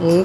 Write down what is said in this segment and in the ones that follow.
1،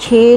6